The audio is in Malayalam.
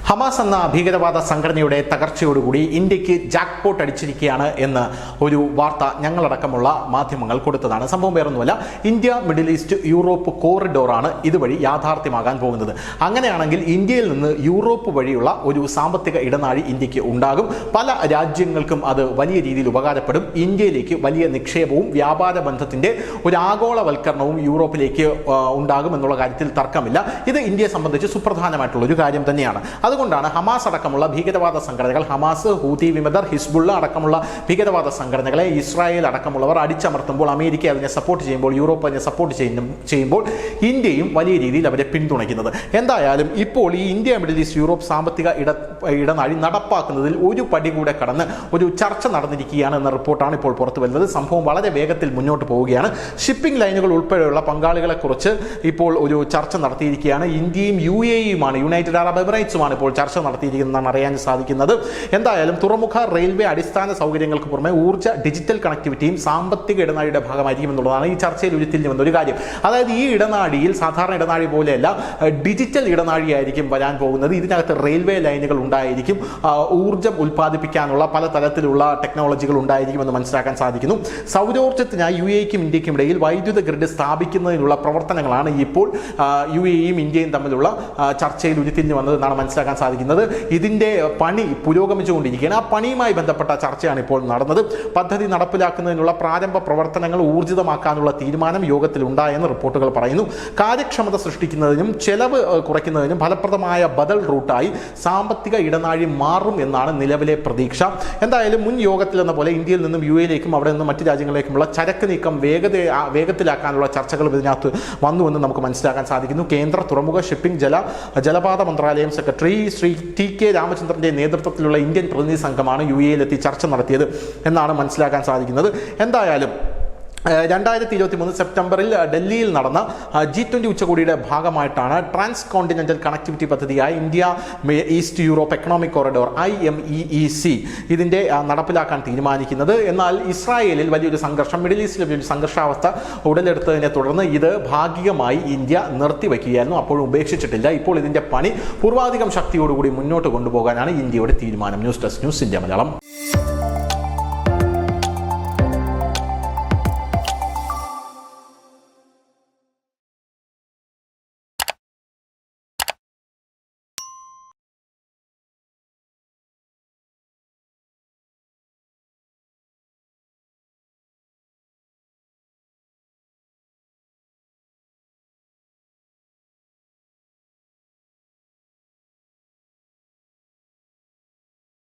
ഹമാസ് എന്ന ഭീകരവാദ സംഘടനയുടെ തകർച്ചയോടുകൂടി ഇന്ത്യക്ക് ജാക്ക്പോട്ട് അടിച്ചിരിക്കുകയാണ് എന്ന് ഒരു വാർത്ത ഞങ്ങളടക്കമുള്ള മാധ്യമങ്ങൾ കൊടുത്തതാണ്. സംഭവം വേറൊന്നുമല്ല, ഇന്ത്യ മിഡിൽ ഈസ്റ്റ് യൂറോപ്പ് കോറിഡോറാണ് ഇതുവഴി യാഥാർത്ഥ്യമാകാൻ പോകുന്നത്. അങ്ങനെയാണെങ്കിൽ ഇന്ത്യയിൽ നിന്ന് യൂറോപ്പ് വഴിയുള്ള ഒരു സാമ്പത്തിക ഇടനാഴി ഇന്ത്യക്ക് ഉണ്ടാകും. പല രാജ്യങ്ങൾക്കും അത് വലിയ രീതിയിൽ ഉപകാരപ്പെടും. ഇന്ത്യയിലേക്ക് വലിയ നിക്ഷേപവും വ്യാപാര ബന്ധത്തിന്റെ ഒരു ആഗോളവൽക്കരണവും യൂറോപ്പിലേക്ക് ഉണ്ടാകും എന്നുള്ള കാര്യത്തിൽ തർക്കമില്ല. ഇത് ഇന്ത്യയെ സംബന്ധിച്ച് സുപ്രധാനമായിട്ടുള്ള ഒരു കാര്യം തന്നെയാണ്. അതുകൊണ്ടാണ് ഹമാസ് അടക്കമുള്ള ഭീകരവാദ സംഘടനകൾ, ഹമാസ്, ഹൂതി വിമതർ, ഹിസ്ബുള്ള അടക്കമുള്ള ഭീകരവാദ സംഘടനകളെ ഇസ്രായേൽ അടക്കമുള്ളവർ അടിച്ചമർത്തുമ്പോൾ, അമേരിക്ക അതിനെ സപ്പോർട്ട് ചെയ്യുമ്പോൾ, യൂറോപ്പ് അതിനെ സപ്പോർട്ട് ചെയ്യുമ്പോൾ ഇന്ത്യയും വലിയ രീതിയിൽ അവരെ പിന്തുണയ്ക്കുന്നത്. എന്തായാലും ഇപ്പോൾ ഈ ഇന്ത്യ മിഡിൽ ഈസ്റ്റ് യൂറോപ്പ് സാമ്പത്തിക ഇടനാഴി നടപ്പാക്കുന്നതിൽ ഒരു പടി കൂടെ കടന്ന് ഒരു ചർച്ച നടന്നിരിക്കുകയാണ് എന്ന റിപ്പോർട്ടാണ് ഇപ്പോൾ പുറത്തു വരുന്നത്. സംഭവം വളരെ വേഗത്തിൽ മുന്നോട്ട് പോവുകയാണ്. ഷിപ്പിംഗ് ലൈനുകൾ ഉൾപ്പെടെയുള്ള പങ്കാളികളെ കുറിച്ച് ഇപ്പോൾ ഒരു ചർച്ച നടത്തിയിരിക്കുകയാണ്. ഇന്ത്യയും UAE-യുമാണ്, യുണൈറ്റഡ് അറബ് എമിറേറ്റ്സുമാണ് ഇപ്പോൾ ചർച്ച നടത്തിയിരിക്കുന്നതെന്നാണ് അറിയാൻ സാധിക്കുന്നത്. എന്തായാലും തുറമുഖ, റെയിൽവേ, അടിസ്ഥാന സൗകര്യങ്ങൾക്ക് പുറമെ ഊർജ്ജ, ഡിജിറ്റൽ കണക്ടിവിറ്റിയും സാമ്പത്തിക ഇടനാഴിയുടെ ഭാഗമായിരിക്കും എന്നുള്ളതാണ് ഈ ചർച്ചയിൽ ഉരുത്തിരിഞ്ഞു വന്ന ഒരു കാര്യം. അതായത് ഈ ഇടനാഴിയിൽ സാധാരണ ഇടനാഴി പോലെയല്ല, ഡിജിറ്റൽ ഇടനാഴിയായിരിക്കും വരാൻ പോകുന്നത്. ഇതിനകത്ത് റെയിൽവേ ലൈനുകൾ ഉണ്ടായിരിക്കും, ഊർജ്ജം ഉൽപ്പാദിപ്പിക്കാനുള്ള പല തരത്തിലുള്ള ടെക്നോളജികൾ ഉണ്ടായിരിക്കും എന്ന് മനസ്സിലാക്കാൻ സാധിക്കുന്നു. സൗരോർജ്ജത്തിനായി UAE-ക്കും ഇന്ത്യക്കും ഇടയിൽ വൈദ്യുത ഗ്രിഡ് സ്ഥാപിക്കുന്നതിനുള്ള പ്രവർത്തനങ്ങളാണ് ഇപ്പോൾ UAE-യും ഇന്ത്യയും തമ്മിലുള്ള ചർച്ചയിൽ ഉരുത്തിരിഞ്ഞു വന്നതെന്നാണ് മനസ്സിലാക്കാൻ സാധിക്കുന്നത്. ഇതിന്റെ പണി പുരോഗമിച്ചുകൊണ്ടിരിക്കുകയാണ്. ആ പണിയുമായി ബന്ധപ്പെട്ട ചർച്ചയാണ് ഇപ്പോൾ നടന്നത്. പദ്ധതി നടപ്പിലാക്കുന്നതിനുള്ള പ്രാരംഭ പ്രവർത്തനങ്ങൾ ഊർജിതമാക്കാനുള്ള തീരുമാനം യോഗത്തിൽ ഉണ്ടായെന്ന് റിപ്പോർട്ടുകൾ പറയുന്നു. കാര്യക്ഷമത സൃഷ്ടിക്കുന്നതിനും ചെലവ് കുറയ്ക്കുന്നതിനും ഫലപ്രദമായ ബദൽ റൂട്ടായി സാമ്പത്തിക ഇടനാഴി മാറും എന്നാണ് നിലവിലെ പ്രതീക്ഷ. എന്തായാലും മുൻ യോഗത്തിൽ എന്ന പോലെ ഇന്ത്യയിൽ നിന്നും UAE-യിലേക്കും അവിടെ നിന്നും മറ്റു രാജ്യങ്ങളിലേക്കുമുള്ള ചരക്ക് നീക്കം വേഗത്തിലാക്കാനുള്ള ചർച്ചകൾ ഇതിനകത്ത് വന്നുവെന്ന് നമുക്ക് മനസ്സിലാക്കാൻ സാധിക്കുന്നു. കേന്ദ്ര തുറമുഖ, ഷിപ്പിംഗ്, ജലപാത മന്ത്രാലയം സെക്രട്ടറി ശ്രീ TK രാമചന്ദ്രന്റെ നേതൃത്വത്തിലുള്ള ഇന്ത്യൻ പ്രതിനിധി സംഘമാണ് UAE-യിലെത്തി ചർച്ച നടത്തിയത് എന്നാണ് മനസ്സിലാക്കാൻ സാധിക്കുന്നത്. എന്തായാലും 2023 സെപ്റ്റംബറിൽ ഡൽഹിയിൽ നടന്ന G20 ഉച്ചകോടിയുടെ ഭാഗമായിട്ടാണ് ട്രാൻസ് കോണ്ടിനെന്റൽ കണക്ടിവിറ്റി പദ്ധതിയായ India east Europe economic corridor IMEEC ഇതിന്റെ നടപ്പിലാക്കാൻ തീരുമാനിക്കുന്നത്. എന്നാൽ ഇസ്രായേലിൽ വലിയൊരു സംഘർഷം, മിഡിൽ ഈസ്റ്റിൽ വലിയൊരു സംഘർഷാവസ്ഥ ഉടലെടുത്തതിനെ തുടർന്ന് ഇത് ഭാഗികമായി ഇന്ത്യ നിർത്തിവെക്കുകയായിരുന്നു. അപ്പോഴും ഉപേക്ഷിച്ചിട്ടില്ല. ഇപ്പോൾ ഇതിന്റെ പണി പൂർവാധികം ശക്തിയോടുകൂടി മുന്നോട്ട് കൊണ്ടുപോകാനാണ് ഇന്ത്യയുടെ തീരുമാനം. News desk, news India Malayalam.